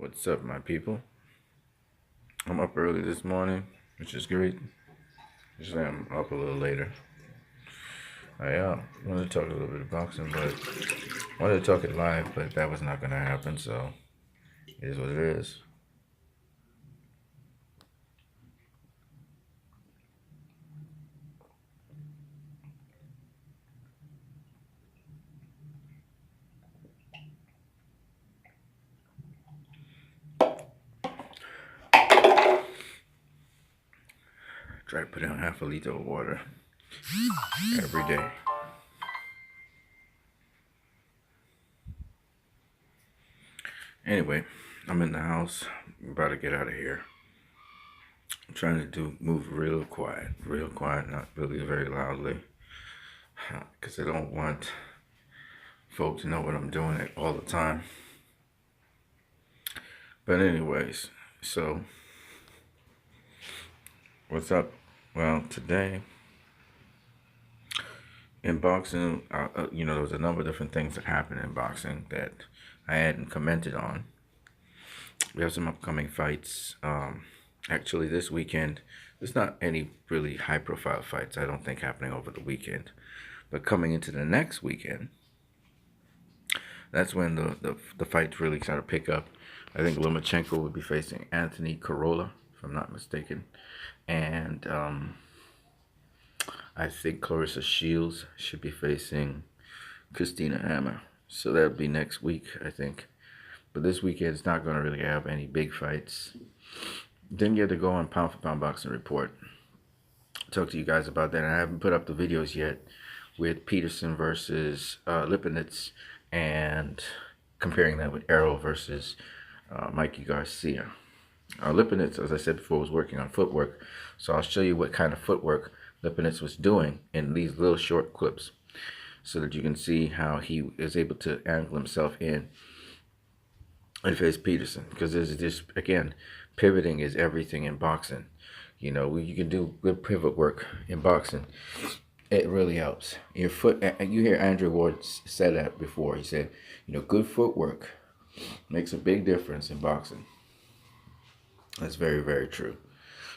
What's up, my people? I'm up early this morning, which is great. Usually I'm up a little later. I wanted to talk a little bit of boxing, but I wanted to talk it live, but that was not going to happen, so it is what it is. Try to put down half a liter of water every day. Anyway, I'm in the house. I'm about to get out of here. I'm trying to move real quiet, not really very loudly, because I don't want folks to know what I'm doing all the time. But anyways, so what's up? Well, today in boxing, there was a number of different things that happened in boxing that I hadn't commented on. We have some upcoming fights. Actually, this weekend, there's not any really high-profile fights, I don't think, happening over the weekend. But coming into the next weekend, that's when the fights really start to pick up. I think Lomachenko will be facing Anthony Corolla, if I'm not mistaken. And I think Clarissa Shields should be facing Christina Hammer. So that'll be next week, I think. But this weekend it's not going to really have any big fights. Didn't get to go on Pound for Pound Boxing Report. Talk to you guys about that. I haven't put up the videos yet with Peterson versus Lipinets and comparing that with Errol versus Mikey Garcia. Lipinets, as I said before, was working on footwork. So I'll show you what kind of footwork Lipinets was doing in these little short clips so that you can see how he is able to angle himself in and face Peterson. Because there's just, again, pivoting is everything in boxing. You know, you can do good pivot work in boxing. It really helps. Your foot, and you hear Andrew Ward said that before. He said, good footwork makes a big difference in boxing. That's very, very true.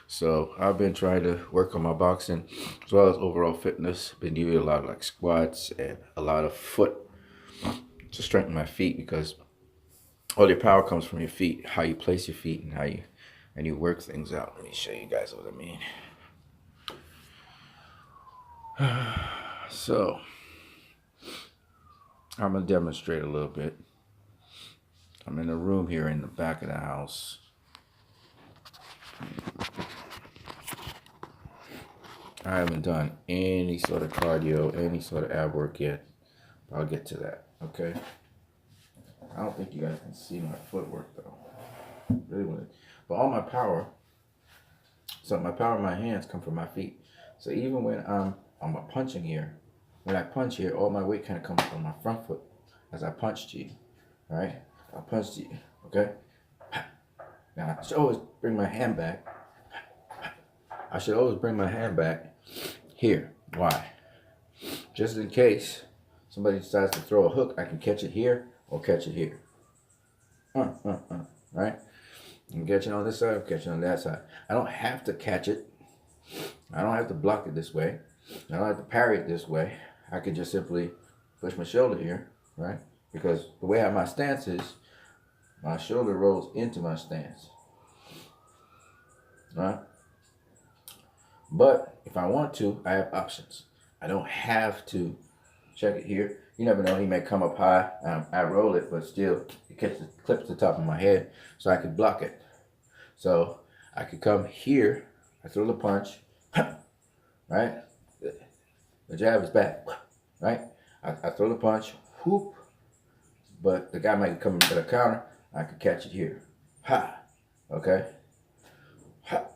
So I've been trying to work on my boxing as well as overall fitness. Been doing a lot of like squats and a lot of foot to strengthen my feet, because all your power comes from your feet, how you place your feet and how you work things out. Let me show you guys what I mean. So I'm gonna demonstrate a little bit. I'm in a room here in the back of the house. I haven't done any sort of cardio, any sort of ab work yet. I'll get to that, okay? I don't think you guys can see my footwork though. Really want it. But all my power, so my power in my hands come from my feet. So even when I'm punching here, when I punch here, all my weight kind of comes from my front foot as I punch to you, right? I punch to you, okay? Now I should always bring my hand back. I should always bring my hand back here. Why? Just in case somebody decides to throw a hook, I can catch it here or catch it here. Right? I'm catching on this side, I'm catching on that side. I don't have to catch it. I don't have to block it this way. I don't have to parry it this way. I could just simply push my shoulder here, right? Because the way my stance is, my shoulder rolls into my stance. Right? But if I want to, I have options. I don't have to check it here. You never know, he may come up high. I roll it, but still, it clips the top of my head, so I could block it. So I could come here, I throw the punch, right? The jab is back, right? I throw the punch, whoop, but the guy might come into the counter. I could catch it here, ha, okay? Ha.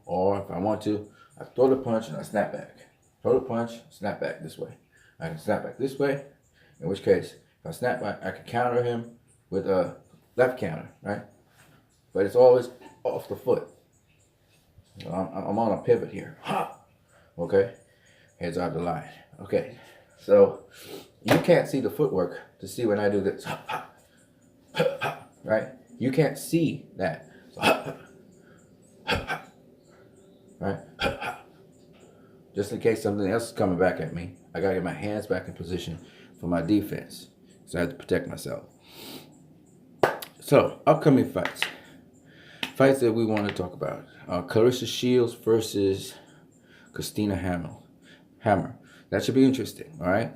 Or if I want to, I throw the punch and I snap back. Throw the punch, snap back this way. I can snap back this way, in which case, if I snap back, I can counter him with a left counter, right? But it's always off the foot. So I'm on a pivot here. Ha! Okay? Heads out the line. Okay. So you can't see the footwork to see when I do this. Ha, ha, ha, ha, right? You can't see that. So, right? Just in case something else is coming back at me, I gotta get my hands back in position for my defense. So I have to protect myself. So, upcoming fights. Fights that we want to talk about. Claressa Shields versus Christina Hammer. That should be interesting, all right?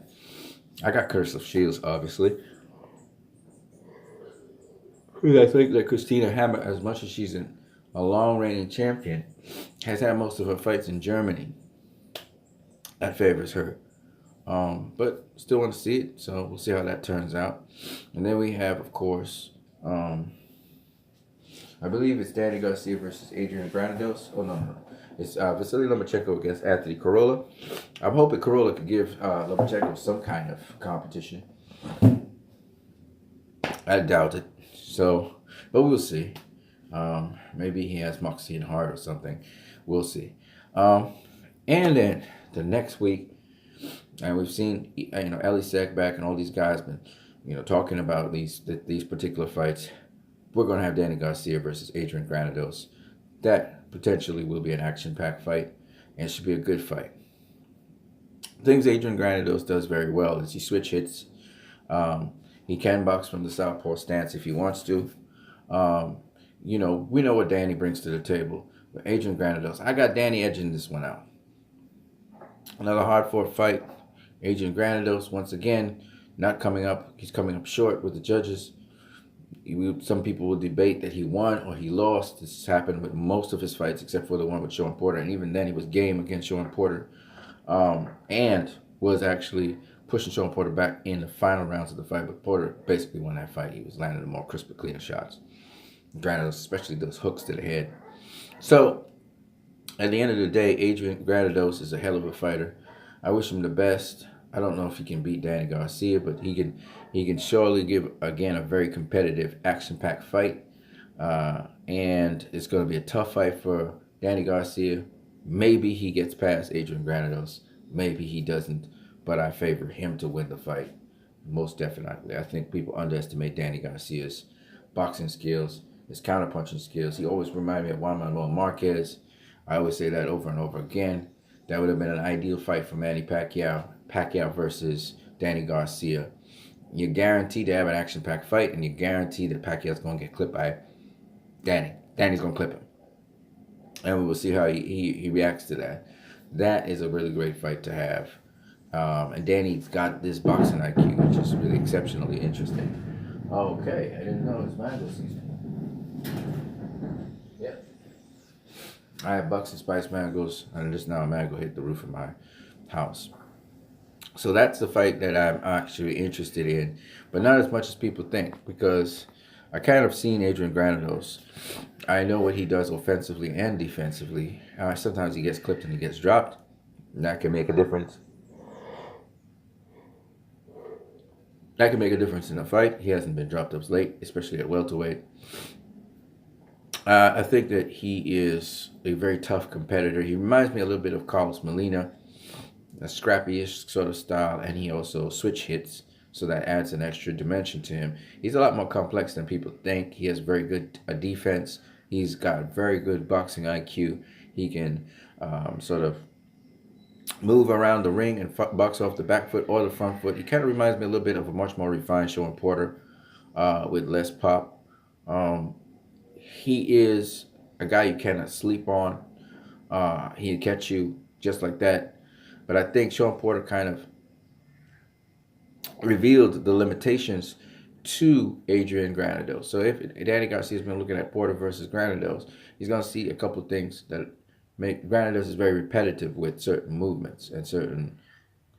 I got Claressa Shields, obviously. I think that Christina Hammer, as much as she's a long reigning champion, has had most of her fights in Germany. That favors her. But still want to see it, so we'll see how that turns out. And then we have, of course, I believe it's Danny Garcia versus Adrian Granados. Oh, no. It's Vasily Lomachenko against Anthony Corolla. I'm hoping Corolla could give Lomachenko some kind of competition. I doubt it. So, but we'll see. Maybe he has moxie and heart or something. We'll see. And then the next week, and we've seen Ellie Sackback and all these guys been talking about these particular fights. We're going to have Danny Garcia versus Adrian Granados. That potentially will be an action-packed fight, and it should be a good fight. Things Adrian Granados does very well is he switch hits. He can box from the southpaw stance if he wants to. We know what Danny brings to the table. But Adrian Granados, I got Danny edging this one out. Another hard-fought fight. Adrian Granados, once again, not coming up. He's coming up short with the judges. Some people will debate that he won or he lost. This has happened with most of his fights except for the one with Sean Porter. And even then, he was game against Sean Porter. And was actually pushing Sean Porter back in the final rounds of the fight. But Porter basically won that fight. He was landing the more crisper, cleaner shots. Granados, especially those hooks to the head. So, at the end of the day, Adrian Granados is a hell of a fighter. I wish him the best. I don't know if he can beat Danny Garcia, but he can surely give, again, a very competitive, action-packed fight. And it's going to be a tough fight for Danny Garcia. Maybe he gets past Adrian Granados. Maybe he doesn't. But I favor him to win the fight. Most definitely. I think people underestimate Danny Garcia's boxing skills, his counterpunching skills. He always reminded me of Juan Manuel Marquez. I always say that over and over again. That would have been an ideal fight for Manny Pacquiao. Pacquiao versus Danny Garcia. You're guaranteed to have an action-packed fight, and you're guaranteed that Pacquiao's going to get clipped by Danny. Danny's going to clip him. And we will see how he reacts to that. That is a really great fight to have. And Danny's got this boxing IQ, which is really exceptionally interesting. Okay, I didn't know it's mango season. Yep. I have Bucks and Spice mangoes, and just now a mango hit the roof of my house. So that's the fight that I'm actually interested in, but not as much as people think, because I kind of seen Adrian Granados. I know what he does offensively and defensively. Sometimes he gets clipped and he gets dropped, and that can make a difference. That can make a difference in a fight. He hasn't been dropped up late, especially at welterweight. I think that he is a very tough competitor. He reminds me a little bit of Carlos Molina, a scrappy-ish sort of style, and he also switch hits, so that adds an extra dimension to him. He's a lot more complex than people think. He has very good defense. He's got very good boxing IQ. He can sort of move around the ring and box off the back foot or the front foot. He kind of reminds me a little bit of a much more refined Sean Porter with less pop. He is a guy you cannot sleep on. He'll catch you just like that. But I think Sean Porter kind of revealed the limitations to Adrian Granados. So if Danny Garcia's been looking at Porter versus Granados, he's going to see a couple of things that make Granados is very repetitive with certain movements and certain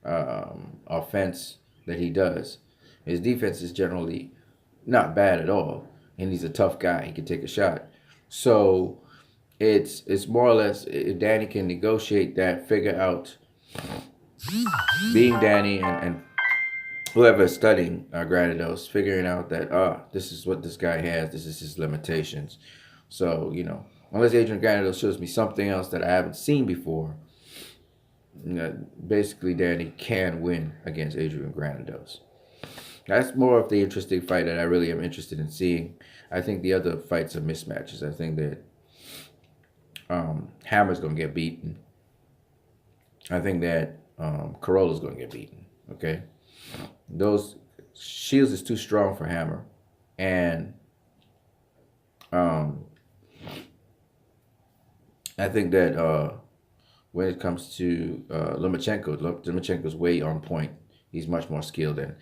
offense that he does. His defense is generally not bad at all, and he's a tough guy. He can take a shot. So it's more or less, if Danny can negotiate that, figure out being Danny and whoever is studying Granados, figuring out that this is what this guy has, this is his limitations. So, unless Adrian Granados shows me something else that I haven't seen before, basically Danny can win against Adrian Granados. That's more of the interesting fight that I really am interested in seeing. I think the other fights are mismatches. I think that Hammer's gonna get beaten. I think that Corolla's gonna get beaten. Okay, those Shields is too strong for Hammer, and um, I think that when it comes to Lomachenko's way on point. He's much more skilled than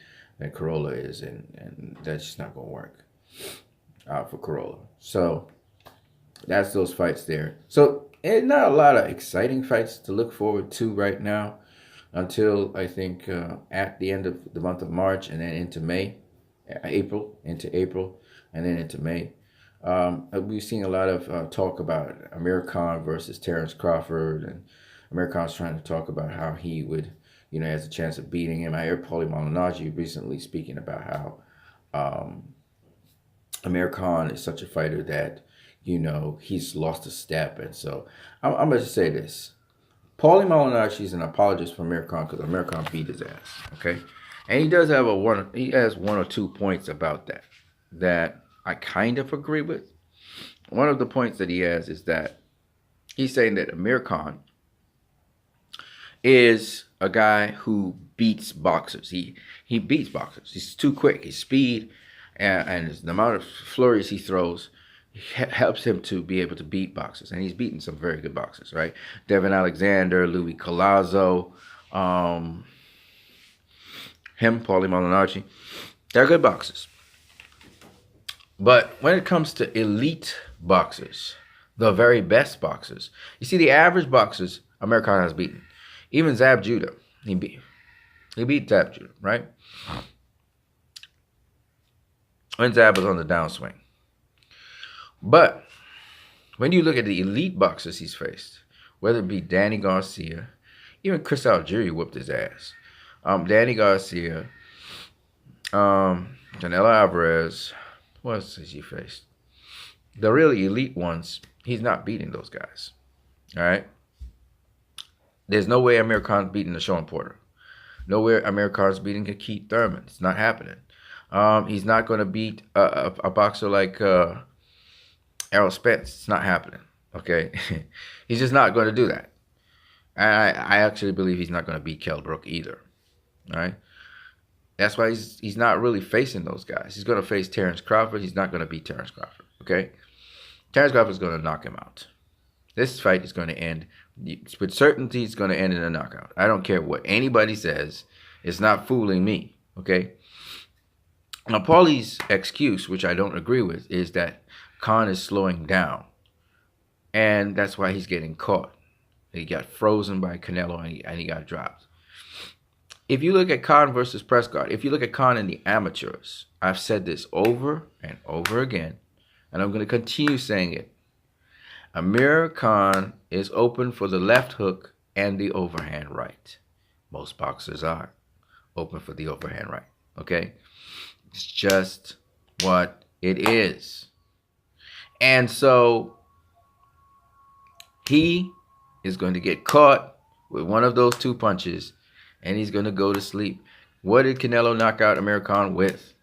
Corolla is, and that's just not gonna work for Corolla. So that's those fights there. So and not a lot of exciting fights to look forward to right now until I think at the end of the month of March and then into May, into April, and then into May. We've seen a lot of talk about Amir Khan versus Terrence Crawford, and Amir Khan's trying to talk about how he would, has a chance of beating him. I heard Paulie Malignaggi recently speaking about how Amir Khan is such a fighter that, he's lost a step. And so I'm going to say this. Paulie Malignaggi is an apologist for Amir Khan because Amir Khan beat his ass, okay? And he does have he has 1 or 2 points about that I kind of agree with. One of the points that he has is that he's saying that Amir Khan is a guy who beats boxers. He beats boxers. He's too quick. His speed and the amount of flurries he throws helps him to be able to beat boxers. And he's beaten some very good boxers, right? Devin Alexander, Louis Collazo, Paulie Malignaggi. They're good boxers. But when it comes to elite boxers, the very best boxers, you see the average boxers Amir Khan has beaten. Even Zab Judah, he beat Zab Judah, right? When Zab was on the downswing. But when you look at the elite boxers he's faced, whether it be Danny Garcia, even Chris Algieri whooped his ass. Danny Garcia, Canelo Alvarez, what else has he faced? The really elite ones, he's not beating those guys. All right? There's no way Amir Khan's beating Sean Porter. Nowhere Amir Khan's beating Keith Thurman. It's not happening. He's not going to beat a boxer like Errol Spence. It's not happening. Okay? He's just not going to do that. I actually believe he's not going to beat Kell Brook either. All right? That's why he's not really facing those guys. He's going to face Terrence Crawford. He's not going to beat Terrence Crawford. Okay? Terrence Crawford's going to knock him out. This fight is going to end, with certainty, it's going to end in a knockout. I don't care what anybody says. It's not fooling me, okay? Now, Paulie's excuse, which I don't agree with, is that Khan is slowing down. And that's why he's getting caught. He got frozen by Canelo and he got dropped. If you look at Khan versus Prescott, if you look at Khan in the amateurs, I've said this over and over again, and I'm going to continue saying it. Amir Khan is open for the left hook and the overhand right. Most boxers are open for the overhand right. Okay? It's just what it is. And so he is going to get caught with one of those 2 punches and he's going to go to sleep. What did Canelo knock out Amir Khan with?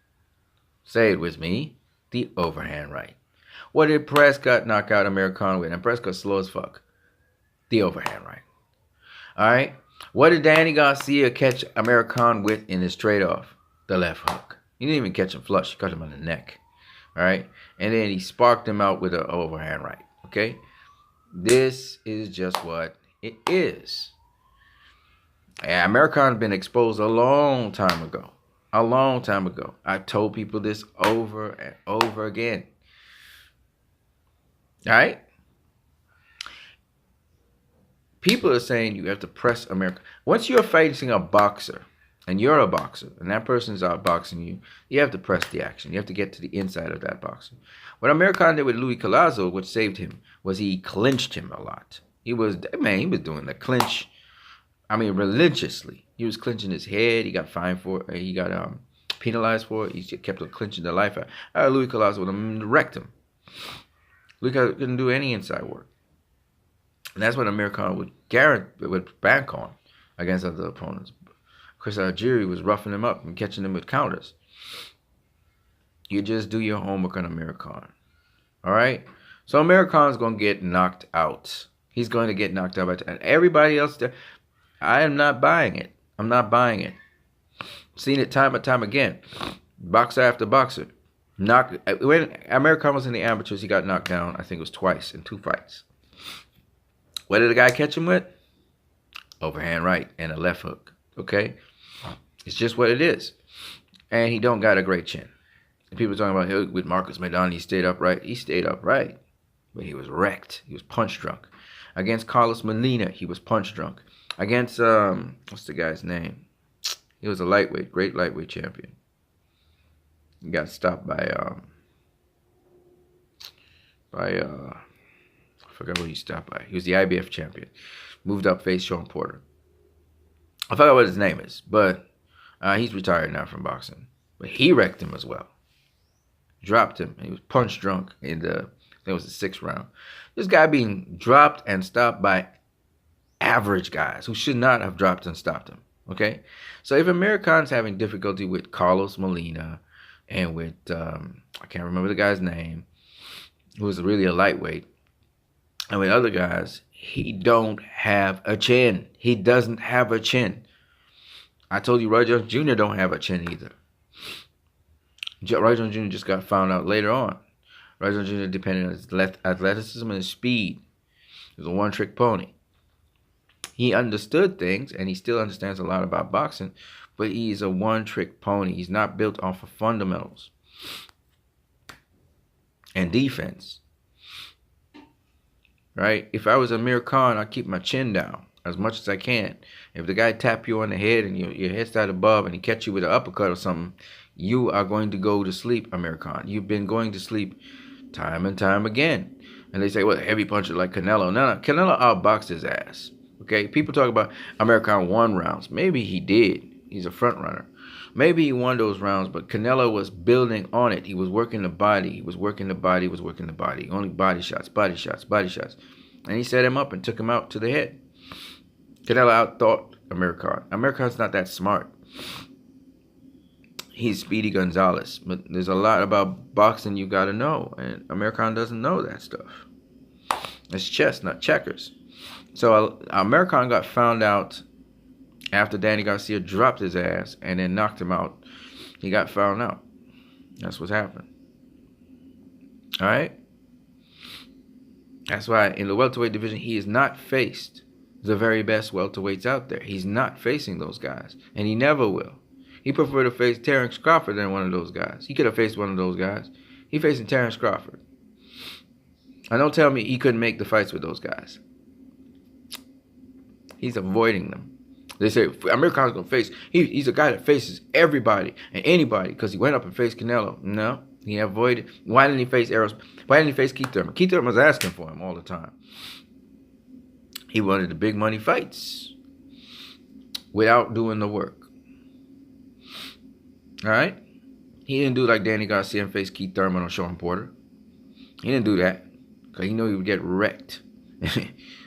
Say it with me. The overhand right. What did Prescott knock out Amir Khan with? And Prescott's slow as fuck. The overhand right. All right? What did Danny Garcia catch Amir Khan with in his trade-off? The left hook. He didn't even catch him flush. He caught him on the neck. All right? And then he sparked him out with an overhand right. Okay? This is just what it is. And Amir Khan had been exposed a long time ago. A long time ago. I've told people this over and over again. All right? People are saying you have to press America. Once you're facing a boxer, and you're a boxer, and that person's outboxing you, you have to press the action. You have to get to the inside of that boxer. What Amir Khan did with Louis Collazo, what saved him, was he clinched him a lot. He was doing the clinch, religiously. He was clinching his head. He got fined for it. He got penalized for it. He kept clinching the life out. Louis Collazo would have wrecked him. Louis couldn't do any inside work. And that's what Amir Khan would bank on against other opponents. Chris Algieri was roughing him up and catching him with counters. You just do your homework on Amir Khan. All right? So Amir Khan's going to get knocked out. He's going to get knocked out. And everybody else, I am not buying it. I'm not buying it. Seen it time and time again. Boxer after boxer. When Amir Khan was in the amateurs, he got knocked down, I think it was twice in 2 fights. What did the guy catch him with? Overhand right and a left hook. Okay? It's just what it is. And he don't got a great chin. And people talking about, hey, with Marcos Maidana, he stayed upright. He stayed upright. But he was wrecked. He was punch drunk. Against Carlos Molina, he was punch drunk. Against, what's the guy's name? He was a lightweight, great lightweight champion. He got stopped by I forgot what he stopped by. He was the IBF champion. Moved up, faced Sean Porter. I forgot what his name is, but he's retired now from boxing. But he wrecked him as well. Dropped him. He was punch drunk in I think it was the 6th round. This guy being dropped and stopped by average guys who should not have dropped and stopped him. Okay? So if Amir Khan's having difficulty with Carlos Molina and with, I can't remember the guy's name, who was really a lightweight, and with other guys, he don't have a chin. He doesn't have a chin. I told you Roy Jones Jr. don't have a chin either. Roy Jones Jr. just got found out later on. Roy Jones Jr. depended on his athleticism and his speed. He was a one-trick pony. He understood things, and he still understands a lot about boxing, but he's a one-trick pony. He's not built off of fundamentals and defense. Right? If I was Amir Khan, I'd keep my chin down as much as I can. If the guy tap you on the head and your head's side above and he catch you with an uppercut or something, you are going to go to sleep, Amir Khan. You've been going to sleep time and time again. And they say, well, a heavy puncher like Canelo. No, Canelo outboxed his ass. Okay? People talk about Amir Khan won rounds. Maybe he did. He's a front runner. Maybe he won those rounds, but Canelo was building on it. He was working the body. He was working the body. He was working the body. Only body shots, body shots, body shots. And he set him up and took him out to the head. Canelo outthought Amir Khan. Amir Khan's not that smart. He's Speedy Gonzalez. But there's a lot about boxing you got to know. And Amir Khan doesn't know that stuff. It's chess, not checkers. So Amir Khan got found out after Danny Garcia dropped his ass and then knocked him out. He got found out. That's what's happened. All right? That's why in the welterweight division, he is not faced the very best welterweights out there. He's not facing those guys. And he never will. He preferred to face Terrence Crawford than one of those guys. He could have faced one of those guys. He facing Terrence Crawford. And don't tell me he couldn't make the fights with those guys. He's avoiding them. They say Amir Khan's going to face, he's a guy that faces everybody and anybody because he went up and faced Canelo. No, he avoided. Why didn't he face Eros? Why didn't he face Keith Thurman? Keith Thurman was asking for him all the time. He wanted the big money fights without doing the work. All right? He didn't do like Danny Garcia and face Keith Thurman or Sean Porter. He didn't do that because he knew he would get wrecked.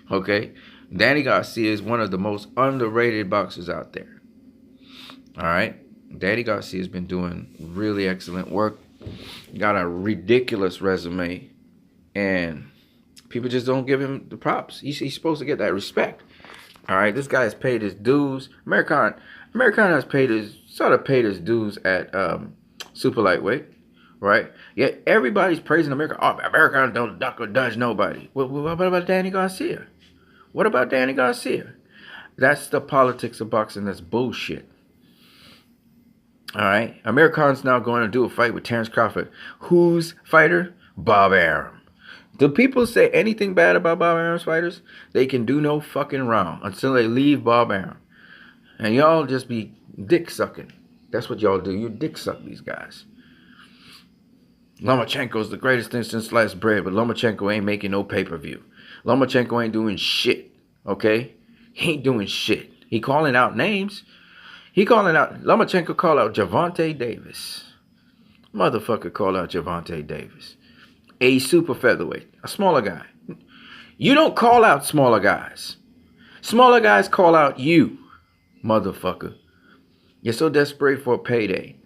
Okay? Danny Garcia is one of the most underrated boxers out there. All right? Danny Garcia has been doing really excellent work. Got a ridiculous resume. And people just don't give him the props. He's supposed to get that respect. All right? This guy has paid his dues. Amir Khan has paid his dues at super lightweight. Right? Yet everybody's praising Amir Khan. Oh, Amir Khan don't duck or dodge nobody. What about Danny Garcia? What about Danny Garcia? That's the politics of boxing. That's bullshit. All right. Amir Khan's now going to do a fight with Terrence Crawford. Whose fighter? Bob Arum. Do people say anything bad about Bob Arum's fighters? They can do no fucking wrong until they leave Bob Arum. And y'all just be dick sucking. That's what y'all do. You dick suck these guys. Lomachenko's the greatest thing since sliced bread, but Lomachenko ain't making no pay-per-view. Lomachenko ain't doing shit, okay? He ain't doing shit. He calling out names. Lomachenko called out Gervonta Davis. Motherfucker called out Gervonta Davis. A super featherweight, a smaller guy. You don't call out smaller guys. Smaller guys call out you, motherfucker. You're so desperate for a payday.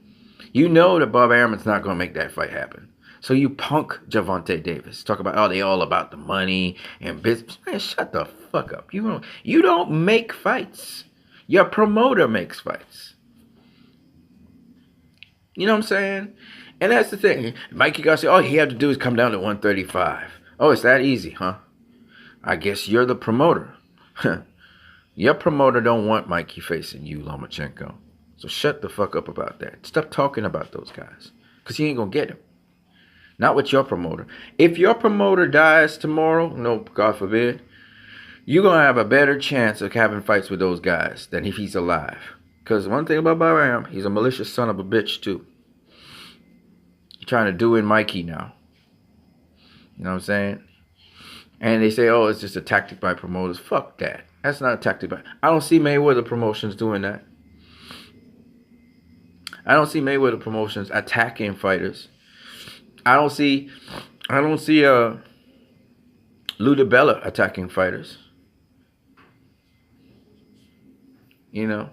You know that Bob Arum's not going to make that fight happen. So you punk Gervonta Davis. Talk about, oh, they all about the money and business. Man, shut the fuck up. You don't make fights. Your promoter makes fights. You know what I'm saying? And that's the thing. Mikey Garcia, all he had to do is come down to 135. Oh, it's that easy, huh? I guess you're the promoter. Your promoter don't want Mikey facing you, Lomachenko. So shut the fuck up about that. Stop talking about those guys. Because he ain't going to get him. Not with your promoter. If your promoter dies tomorrow, no, God forbid, you're going to have a better chance of having fights with those guys than if he's alive. Because one thing about Bob Arum, he's a malicious son of a bitch, too. He's trying to do in Mikey now. You know what I'm saying? And they say, oh, it's just a tactic by promoters. Fuck that. That's not a tactic by... I don't see Mayweather Promotions doing that. I don't see Mayweather Promotions attacking fighters. I don't see Lou DiBella attacking fighters. You know,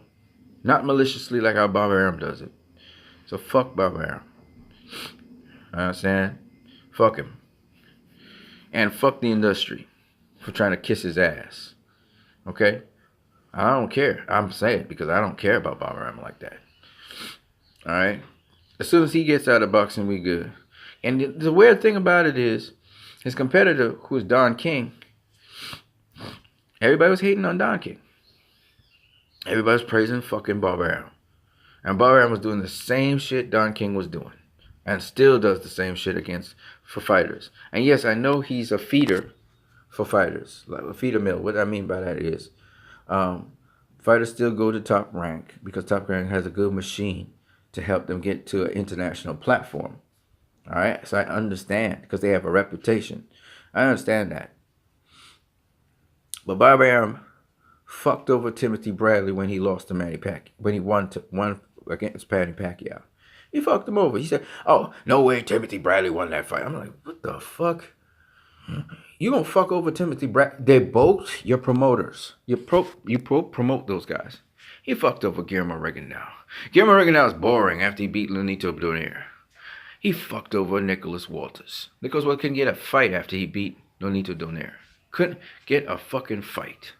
not maliciously like how Bob Arum does it. So fuck Bob Arum. I understand? Fuck him. And fuck the industry for trying to kiss his ass. Okay? I don't care. I'm saying it because I don't care about Bob Arum like that. Alright? As soon as he gets out of boxing, we good. And the weird thing about it is, his competitor, who's Don King, everybody was hating on Don King. Everybody was praising fucking Bob Arum. And Bob Arum was doing the same shit Don King was doing. And still does the same shit for fighters. And yes, I know he's a feeder for fighters. Like a feeder mill. What I mean by that is, fighters still go to Top Rank because Top Rank has a good machine to help them get to an international platform. All right, so I understand because they have a reputation. I understand that. But Bob Arum fucked over Timothy Bradley when he lost to Manny Pacquiao. When he won against Manny Pacquiao. He fucked him over. He said, oh, no way Timothy Bradley won that fight. I'm like, what the fuck? You gonna fuck over Timothy Bradley? They're both your promoters. You promote those guys. He fucked over Guillermo Rigondeaux. Guillermo Rigondeaux is boring after he beat Lenito Donaire. He fucked over Nicholas Walters. Nicholas Walters couldn't get a fight after he beat Lenito Donaire. Couldn't get a fucking fight.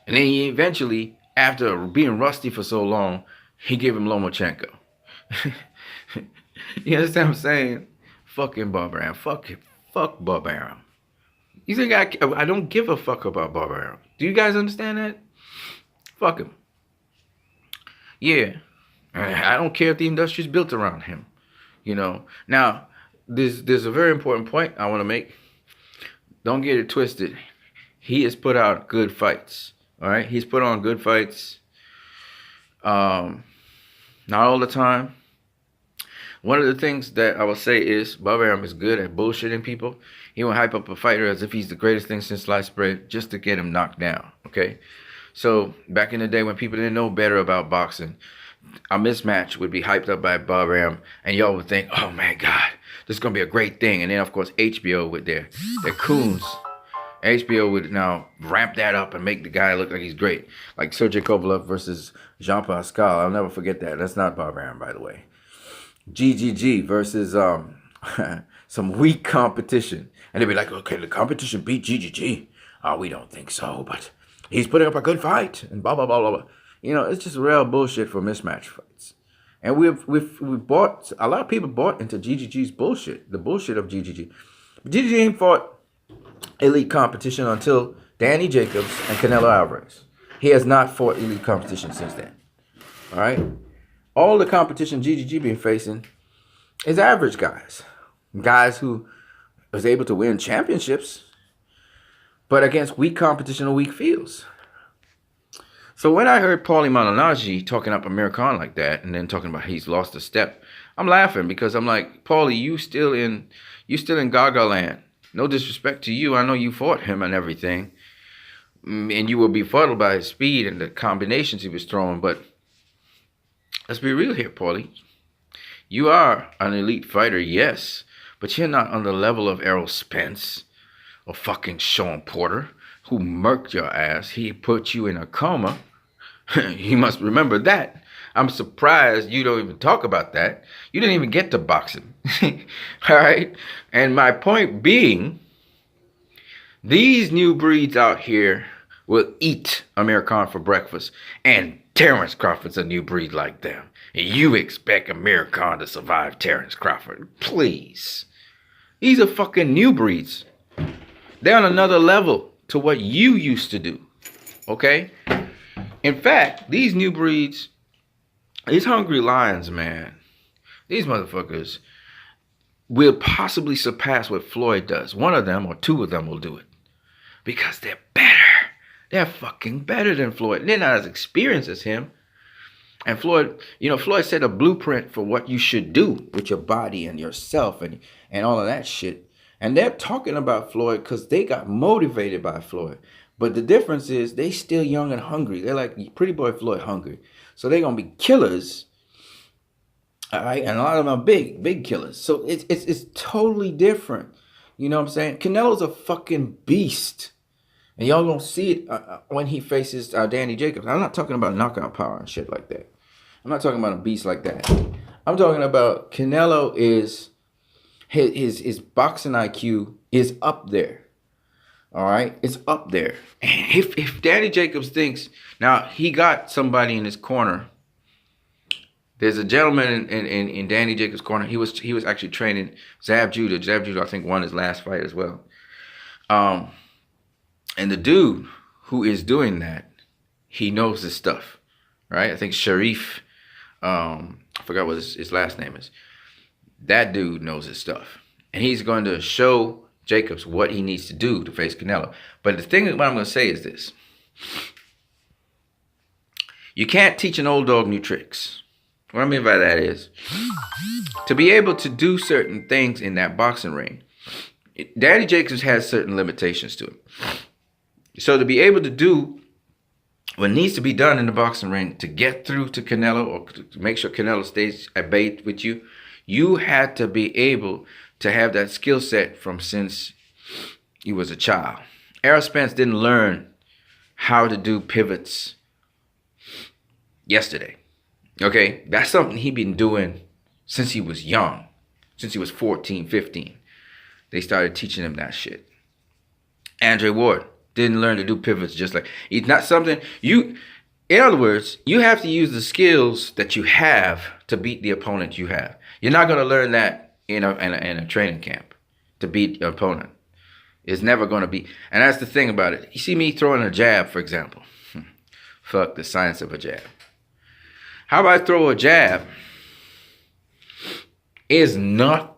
And then he eventually, after being rusty for so long, he gave him Lomachenko. You understand what I'm saying? Fucking Bob Arum. Fuck Bob Arum. You think I don't give a fuck about Bob Arum? Do you guys understand that? Fuck him. Yeah. I don't care if the industry's built around him. You know. Now, there's a very important point I want to make. Don't get it twisted. He has put out good fights. All right? He's put on good fights. Not all the time. One of the things that I will say is Bob Arum is good at bullshitting people. He will hype up a fighter as if he's the greatest thing since sliced bread just to get him knocked down. Okay? So, back in the day when people didn't know better about boxing, a mismatch would be hyped up by Bob Arum, and y'all would think, oh my God, this is going to be a great thing. And then, of course, HBO with their coons. HBO would now ramp that up and make the guy look like he's great. Like Sergey Kovalev versus Jean Pascal. I'll never forget that. That's not Bob Arum, by the way. GGG versus some weak competition. And they'd be like, okay, the competition beat GGG. Oh, we don't think so, but he's putting up a good fight. And blah, blah, blah, blah, blah. You know, it's just real bullshit for mismatch fights. And we've bought, a lot of people bought into GGG's bullshit. The bullshit of GGG. GGG ain't fought elite competition until Danny Jacobs and Canelo Alvarez. He has not fought elite competition since then. All right? All the competition GGG been facing is average guys. Guys who was able to win championships, but against weak competition or weak fields. So when I heard Paulie Malignaggi talking up Amir Khan like that, and then talking about he's lost a step, I'm laughing because I'm like, Paulie, you still in Gaga land. No disrespect to you. I know you fought him and everything. And you were befuddled by his speed and the combinations he was throwing. But let's be real here, Paulie. You are an elite fighter, yes. But you're not on the level of Errol Spence or fucking Sean Porter, who murked your ass. He put you in a coma. You must remember that. I'm surprised you don't even talk about that. You didn't even get to boxing. All right. And my point being, these new breeds out here will eat Amir Khan for breakfast. And Terrence Crawford's a new breed like them. And you expect Amir Khan to survive Terrence Crawford? Please. These are fucking new breeds. They're on another level to what you used to do. Okay? In fact, these new breeds, these hungry lions, man, these motherfuckers will possibly surpass what Floyd does. One of them or two of them will do it. Because they're better. They're fucking better than Floyd. They're not as experienced as him. And Floyd, Floyd set a blueprint for what you should do with your body and yourself and all of that shit. And they're talking about Floyd because they got motivated by Floyd. But the difference is they still young and hungry. They're like Pretty Boy Floyd hungry. So they're going to be killers. All right. And a lot of them are big killers. So it's totally different. You know what I'm saying? Canelo's a fucking beast. And y'all gonna see it when he faces Danny Jacobs. I'm not talking about knockout power and shit like that. I'm not talking about a beast like that. I'm talking about Canelo is his boxing IQ is up there. All right, it's up there. And if Danny Jacobs thinks now he got somebody in his corner. There's a gentleman in Danny Jacobs' corner. He was actually training Zab Judah. Zab Judah, I think, won his last fight as well. And the dude who is doing that, he knows his stuff, right? I think Sharif, I forgot what his last name is. That dude knows his stuff. And he's going to show Jacobs what he needs to do to face Canelo. But the thing what I'm going to say is this. You can't teach an old dog new tricks. What I mean by that is, to be able to do certain things in that boxing ring, Danny Jacobs has certain limitations to it. So to be able to do what needs to be done in the boxing ring to get through to Canelo or to make sure Canelo stays at bay with you, you had to be able to have that skill set from since you was a child. Errol Spence didn't learn how to do pivots yesterday. Okay, that's something he'd been doing since he was young, since he was 14, 15. They started teaching him that shit. Andre Ward didn't learn to do pivots just like, it's not something in other words, you have to use the skills that you have to beat the opponent you have. You're not going to learn that in a training camp to beat your opponent. It's never going to be, and that's the thing about it. You see me throwing a jab, for example. Fuck the science of a jab. How about I throw a jab is not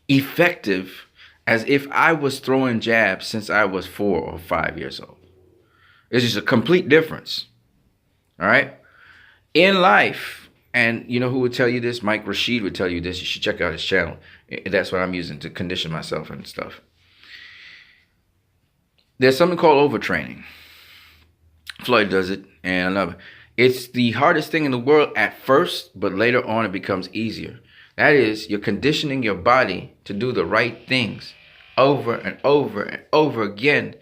effective as if I was throwing jabs since I was 4 or 5 years old. It's just a complete difference. All right? In life, and you know who would tell you this? Mike Rashid would tell you this. You should check out his channel. That's what I'm using to condition myself and stuff. There's something called overtraining. Floyd does it, and another. It's the hardest thing in the world at first, but later on it becomes easier. That is, you're conditioning your body to do the right things over and over and over again.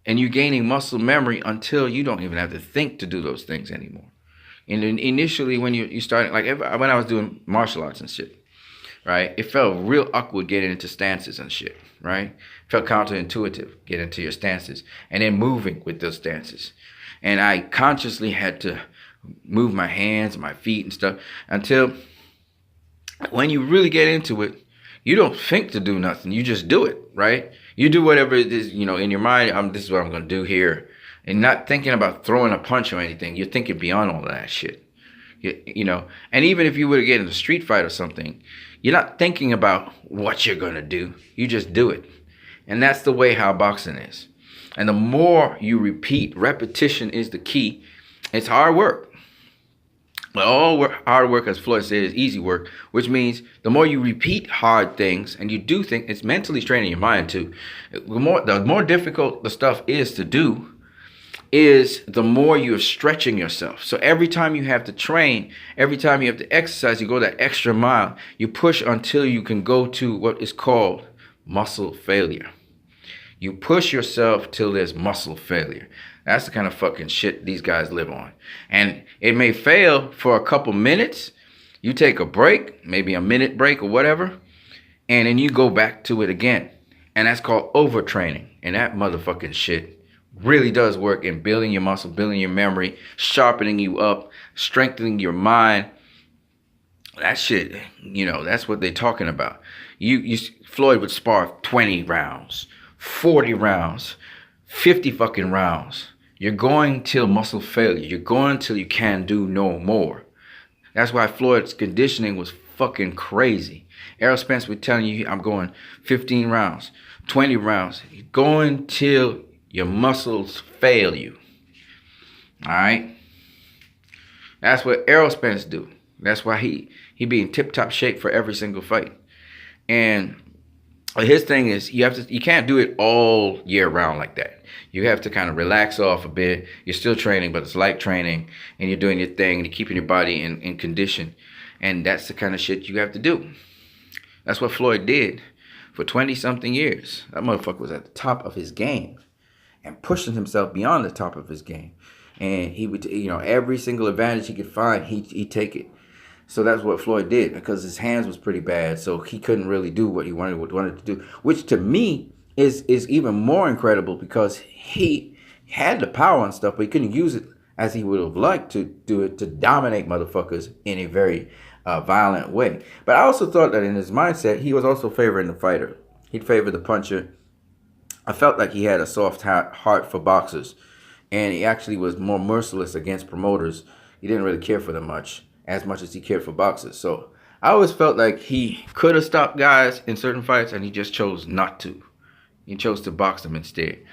And you're gaining muscle memory until you don't even have to think to do those things anymore. And then initially when you started, like when I was doing martial arts and shit, right? It felt real awkward getting into stances and shit, right? It felt counterintuitive getting into your stances and then moving with those stances. And I consciously had to move my hands, my feet and stuff until when you really get into it, you don't think to do nothing. You just do it, right? You do whatever it is, in your mind. This is what I'm going to do here. And not thinking about throwing a punch or anything. You're thinking beyond all that shit. And even if you were to get in a street fight or something, you're not thinking about what you're going to do. You just do it. And that's the way how boxing is. And the more you repeat, repetition is the key. It's hard work. But all hard work, as Floyd said, is easy work, which means the more you repeat hard things and you do things, it's mentally training your mind too. The more difficult the stuff is to do, is the more you're stretching yourself. So every time you have to train, every time you have to exercise, you go that extra mile, you push until you can go to what is called muscle failure. You push yourself till there's muscle failure. That's the kind of fucking shit these guys live on. And it may fail for a couple minutes. You take a break, maybe a minute break or whatever, and then you go back to it again. And that's called overtraining. And that motherfucking shit really does work in building your muscle, building your memory, sharpening you up, strengthening your mind. That shit, you know, that's what they're talking about. Floyd would spar 20 rounds, 40 rounds, 50 fucking rounds. You're going till muscle failure. You're going till you can do no more. That's why Floyd's conditioning was fucking crazy. Errol Spence was telling you, I'm going 15 rounds, 20 rounds. You're going till your muscles fail you. All right? That's what Errol Spence do. That's why he be in tip-top shape for every single fight. And his thing is you can't do it all year round like that. You have to kind of relax off a bit. You're still training, but it's light training, and you're doing your thing, and you're keeping your body in condition. And that's the kind of shit you have to do. That's what Floyd did for 20-something years. That motherfucker was at the top of his game and pushing himself beyond the top of his game. And he would, you know, every single advantage he could find, he'd take it. So that's what Floyd did, because his hands was pretty bad, so he couldn't really do what he wanted to do, which to me is even more incredible, because he had the power and stuff, but he couldn't use it as he would have liked to do it, to dominate motherfuckers in a very violent way. But I also thought that in his mindset, he was also favoring the fighter. He'd favor the puncher. I felt like he had a soft heart for boxers, and he actually was more merciless against promoters. He didn't really care for them as much as he cared for boxers. So I always felt like he could have stopped guys in certain fights, and he just chose not to. He chose to box them instead.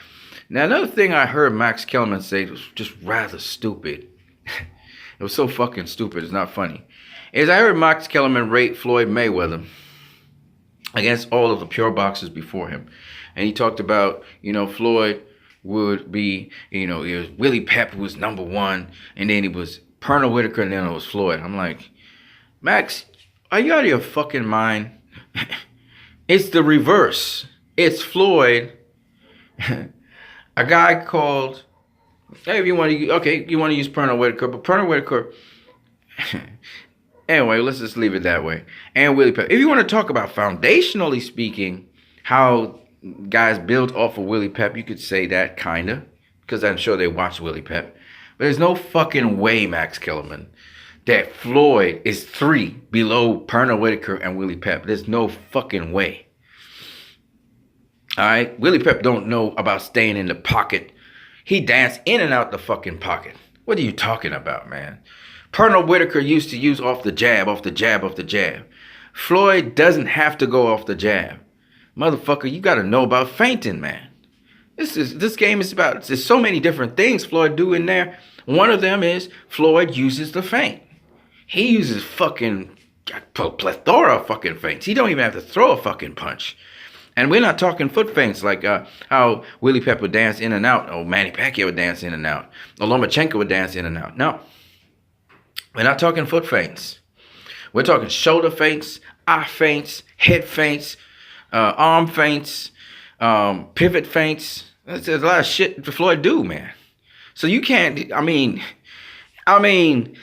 Now, another thing I heard Max Kellerman say was just rather stupid. It was so fucking stupid, it's not funny. Is I heard Max Kellerman rate Floyd Mayweather against all of the pure boxers before him. And he talked about, you know, Floyd would be, you know, it was Willie Pep who was number one, and then it was Pernell Whitaker, and then it was Floyd. I'm like, Max, are you out of your fucking mind? It's the reverse. It's Floyd. A guy called, hey, if you want to, okay, you want to use Pernell Whitaker, but Pernell Whitaker, anyway, let's just leave it that way. And Willie Pep. If you want to talk about foundationally speaking, how guys built off of Willie Pep, you could say that, kind of, because I'm sure they watched Willie Pep. But there's no fucking way, Max Kellerman, that Floyd is 3 below Pernell Whitaker and Willie Pep. There's no fucking way. All right? Willie Pep don't know about staying in the pocket. He danced in and out the fucking pocket. What are you talking about, man? Pernell Whitaker used to use off the jab, off the jab, off the jab. Floyd doesn't have to go off the jab. Motherfucker, you got to know about feinting, man. This game is about, there's so many different things Floyd do in there. One of them is Floyd uses the feint. He uses fucking plethora of fucking feints. He don't even have to throw a fucking punch. And we're not talking foot feints like how Willie Pep would dance in and out, or Manny Pacquiao would dance in and out, or Lomachenko would dance in and out. No, we're not talking foot feints. We're talking shoulder feints, eye feints, head feints, arm feints, pivot feints. There's a lot of shit Floyd do, man. So you can't, I mean,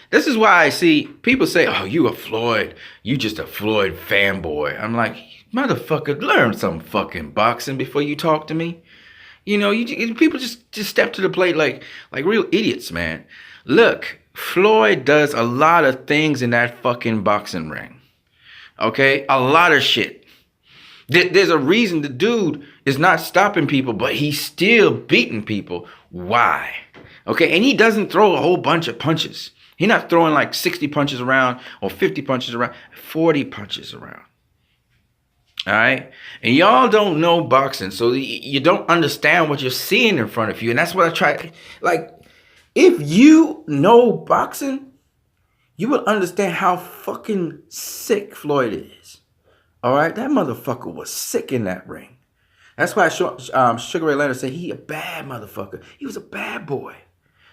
this is why I see people say, oh, you a Floyd, you just a Floyd fanboy. I'm like, motherfucker, learn some fucking boxing before you talk to me. You know, people just step to the plate like real idiots, man. Look, Floyd does a lot of things in that fucking boxing ring. Okay? A lot of shit. There's a reason the dude is not stopping people, but he's still beating people. Why? Okay, and he doesn't throw a whole bunch of punches. He's not throwing like 60 punches around or 50 punches around, 40 punches around. All right? And y'all don't know boxing, so you don't understand what you're seeing in front of you. And that's what I try. Like, if you know boxing, you will understand how fucking sick Floyd is. All right, that motherfucker was sick in that ring. That's why Sugar Ray Leonard said he a bad motherfucker. He was a bad boy.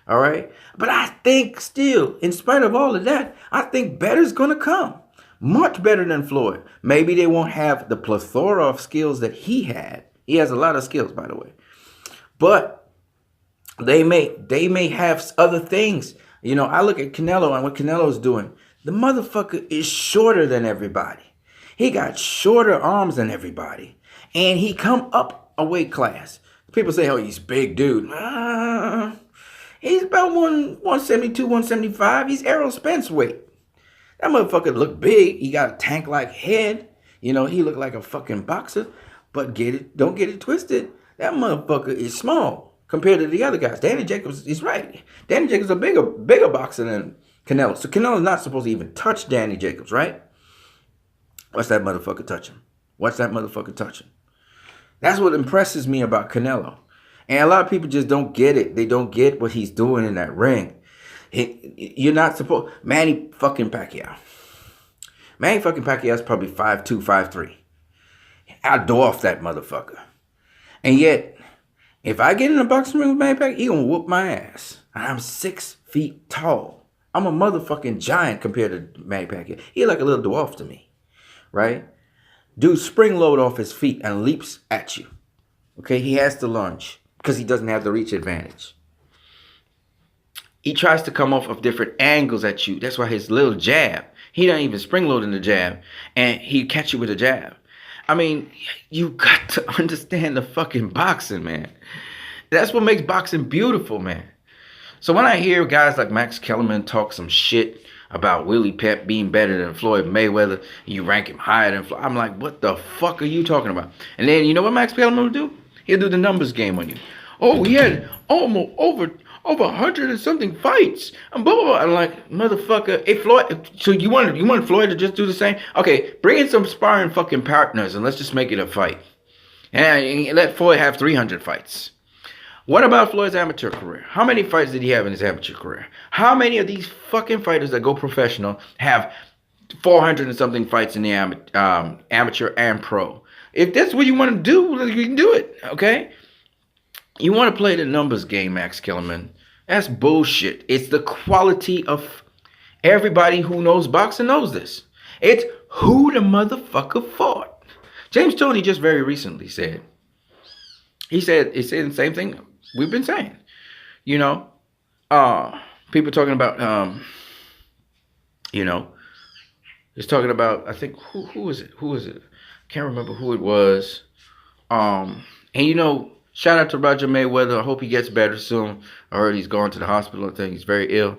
All right, but I think still, in spite of all of that, I think better's gonna come. Much better than Floyd. Maybe they won't have the plethora of skills that he had. He has a lot of skills, by the way. But They may have other things. You know, I look at Canelo and what Canelo's doing. The motherfucker is shorter than everybody. He got shorter arms than everybody, and he come up a weight class. People say, "Oh, he's big, dude." He's about 172, 175. He's Errol Spence weight. That motherfucker look big. He got a tank like head. You know, he look like a fucking boxer. But don't get it twisted. That motherfucker is small compared to the other guys. Danny Jacobs is right. Danny Jacobs is a bigger boxer than Canelo. So Canelo's not supposed to even touch Danny Jacobs, right? What's that motherfucker touching? What's that motherfucker touching? That's what impresses me about Canelo. And a lot of people just don't get it. They don't get what he's doing in that ring. You're not supposed... Manny fucking Pacquiao. Manny fucking Pacquiao is probably 5'2", 5'3". I dwarf that motherfucker. And yet, if I get in a boxing ring with Manny Pacquiao, he gonna whoop my ass. And I'm 6 feet tall. I'm a motherfucking giant compared to Manny Pacquiao. He like a little dwarf to me, right? Dude spring load off his feet and leaps at you. Okay, he has to lunge because he doesn't have the reach advantage. He tries to come off of different angles at you. That's why his little jab, he don't even spring load in the jab, and he catch you with a jab. I mean, you got to understand the fucking boxing, man. That's what makes boxing beautiful, man. So when I hear guys like Max Kellerman talk some shit about Willie Pep being better than Floyd Mayweather, you rank him higher than Floyd, I'm like, what the fuck are you talking about? And then you know what Max Kellerman will do? He'll do the numbers game on you. Oh, he had almost over 100 and something fights. And blah, blah, blah. I'm like, motherfucker, if Floyd, so you want Floyd to just do the same? Okay, bring in some sparring fucking partners and let's just make it a fight. And let Floyd have 300 fights. What about Floyd's amateur career? How many fights did he have in his amateur career? How many of these fucking fighters that go professional have 400 and something fights in the amateur and pro? If that's what you want to do, you can do it, okay? You want to play the numbers game, Max Kellerman. That's bullshit. It's the quality of everybody who knows boxing knows this. It's who the motherfucker fought. James Toney just very recently said, he said the same thing we've been saying. You know, people talking about, you know, he's talking about, I think, who is it? Who is it? Can't remember who it was. And you know, shout out to Roger Mayweather. I hope he gets better soon. I heard he's going to the hospital. I think he's very ill.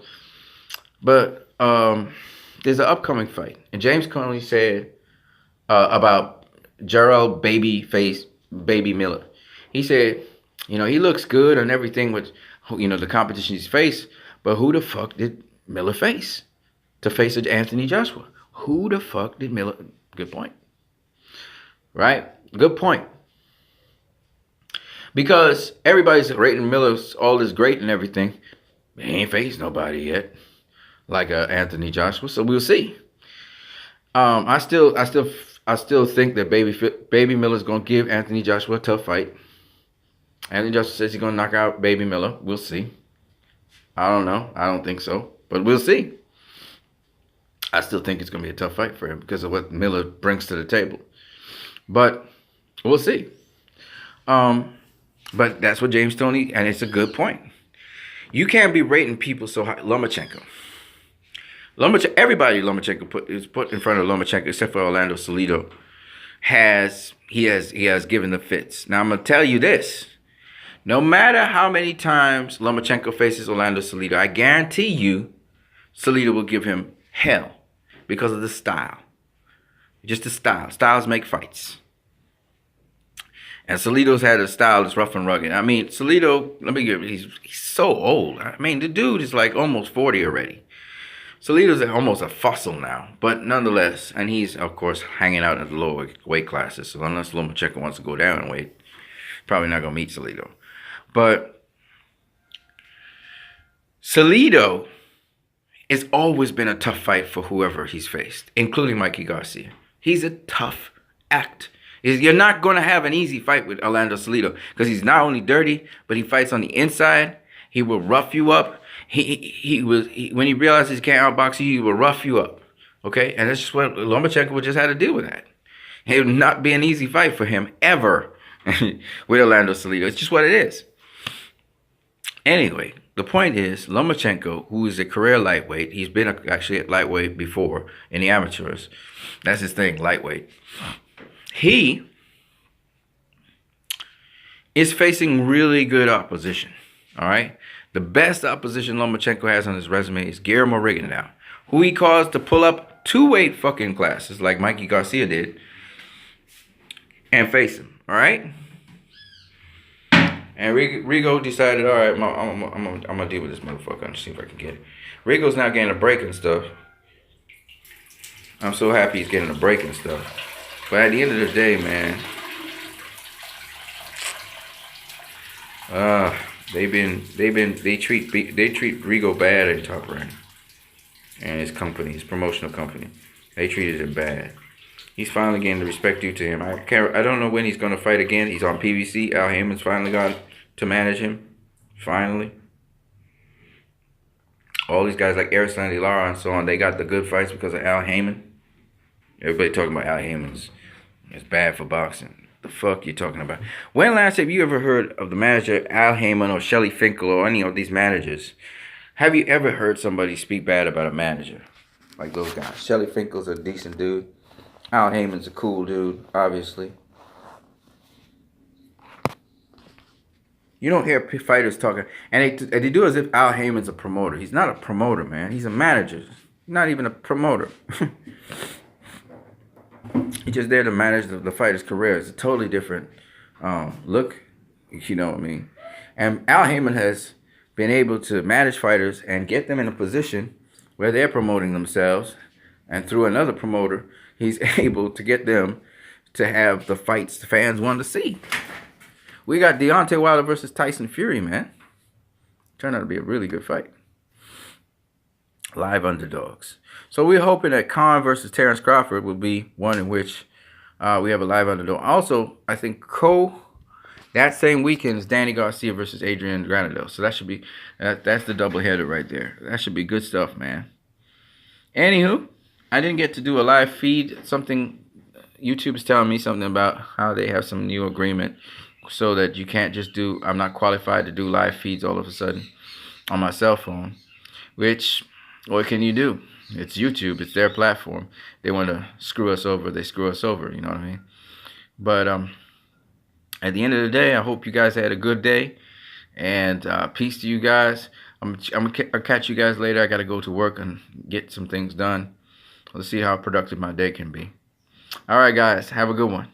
But there's an upcoming fight. And James Conley said about Gerald Baby Miller. He said, you know, he looks good and everything with, you know, the competition he's faced. But who the fuck did Miller face to face Anthony Joshua? Who the fuck did Miller? Good point. Right? Good point. Because everybody's rating Miller's all this great and everything. He ain't faced nobody yet, like Anthony Joshua. So we'll see. I still think that Baby Miller's gonna give Anthony Joshua a tough fight. Anthony Joshua says he's gonna knock out Baby Miller. We'll see. I don't know. I don't think so, but we'll see. I still think it's gonna be a tough fight for him because of what Miller brings to the table. But we'll see. But that's what James Toney, and it's a good point. You can't be rating people so high. Lomachenko, everybody Lomachenko is put in front of Lomachenko, except for Orlando Salido, has given the fits. Now I'm gonna tell you this: no matter how many times Lomachenko faces Orlando Salido, I guarantee you, Salido will give him hell because of the style. Just the style. Styles make fights. And Salido's had a style that's rough and rugged. I mean, Salido, he's so old. I mean, the dude is like almost 40 already. Salido's almost a fossil now. But nonetheless, and he's, of course, hanging out at the lower weight classes. So unless Lomachenko wants to go down in weight, probably not going to meet Salido. But Salido has always been a tough fight for whoever he's faced, including Mikey Garcia. He's a tough act. You're not going to have an easy fight with Orlando Salido because he's not only dirty, but he fights on the inside. He will rough you up. When he realizes he can't outbox you, he will rough you up. Okay? And that's just what Lomachenko would just have to deal with that. It would not be an easy fight for him ever with Orlando Salido. It's just what it is. Anyway, the point is, Lomachenko, who is a career lightweight, he's been actually a lightweight before in the amateurs. That's his thing, lightweight. He is facing really good opposition. All right? The best opposition Lomachenko has on his resume is Guillermo Rigondeaux, who he caused to pull up 2-weight fucking classes like Mikey Garcia did and face him. All right? And Rigo decided, all right, I'm gonna deal with this motherfucker and see if I can get it. Rigo's now getting a break and stuff. I'm so happy he's getting a break and stuff. But at the end of the day, man, they treat Rigo bad in Top Rank and his company, his promotional company. They treated him bad. He's finally getting the respect due to him. I don't know when he's gonna fight again. He's on PBC. Al Heyman's finally got to manage him. Finally. All these guys like Erislandy Lara and so on, they got the good fights because of Al Heyman. Everybody talking about Al Heyman's. It's bad for boxing. The fuck you talking about? When last have you ever heard of the manager Al Heyman or Shelly Finkel or any of these managers? Have you ever heard somebody speak bad about a manager? Like those guys. Shelly Finkel's a decent dude. Al Heyman's a cool dude, obviously. You don't hear fighters talking, and they do as if Al Heyman's a promoter. He's not a promoter, man. He's a manager. He's not even a promoter. He's just there to manage the fighter's career. It's a totally different look, you know what I mean. And Al Heyman has been able to manage fighters and get them in a position where they're promoting themselves, and through another promoter, he's able to get them to have the fights the fans want to see. We got Deontay Wilder versus Tyson Fury, man. Turned out to be a really good fight. Live underdogs. So we're hoping that Khan versus Terrence Crawford will be one in which we have a live underdog. Also, I think that same weekend is Danny Garcia versus Adrian Granadell. So that should be, that's the doubleheader right there. That should be good stuff, man. Anywho, I didn't get to do a live feed. YouTube is telling me something about how they have some new agreement so that you can't just I'm not qualified to do live feeds all of a sudden on my cell phone. Which, what can you do? It's YouTube. It's their platform. They want to screw us over. They screw us over. You know what I mean? But at the end of the day, I hope you guys had a good day. And peace to you guys. I'll catch you guys later. I got to go to work and get some things done. Let's see how productive my day can be. All right, guys. Have a good one.